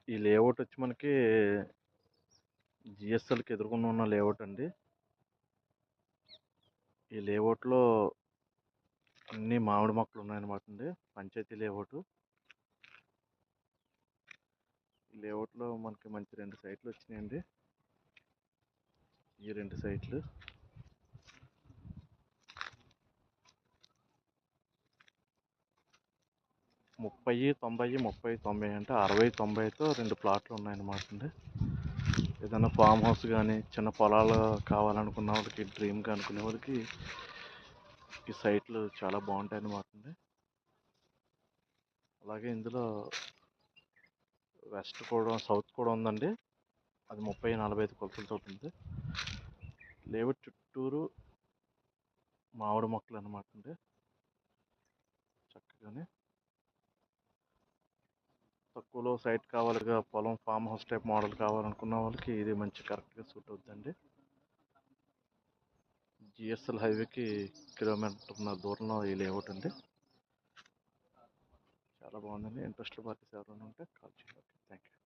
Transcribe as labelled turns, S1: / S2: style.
S1: ఈ లేఅవుట్ వచ్చి మనకి జిఎస్ఎల్కి ఎదురుగుండా ఉన్న లేఅవుట్ అండి. ఈ లేఅవుట్లో అన్ని మామిడి మొక్కలు ఉన్నాయన్నమాట అండి. పంచాయతీ లేఅవుట్. ఈ లేఅవుట్లో మనకి మంచి 2 సైట్లు వచ్చినాయండి. ఈ 2 సైట్లు 30, 90, 30, 90 అంటే 60, 90తో 2 ప్లాట్లు ఉన్నాయన్నమాట అండి. ఏదైనా ఫామ్ హౌస్ కానీ చిన్న పొలాలు కావాలనుకున్న వాళ్ళకి, డ్రీమ్గా అనుకునే వాళ్ళకి ఈ సైట్లు చాలా బాగుంటాయి అన్నమాట అండి. అలాగే ఇందులో వెస్ట్ కూడా, సౌత్ కూడా ఉందండి. అది 30, 45 కొలతలతో ఉంది. లేఅవుట్ చుట్టూరు మామిడి మొక్కలు అన్నమాట అండి. చక్కగానే తక్కువలో సైట్ కావాలిగా, పొలం ఫామ్ హౌస్ టైప్ మోడల్ కావాలనుకున్న వాళ్ళకి ఇది మంచి కరెక్ట్గా సూట్ అవుతుందండి. జిఎస్ఎల్ హైవేకి కిలోమీటర్ దూరంలో ఈ లేఅవుట్ అండి. చాలా బాగుందండి. ఇంట్రెస్టెడ్ పార్టీస్ ఎవరైనా ఉంటే కాల్ చేయండి. Thank you.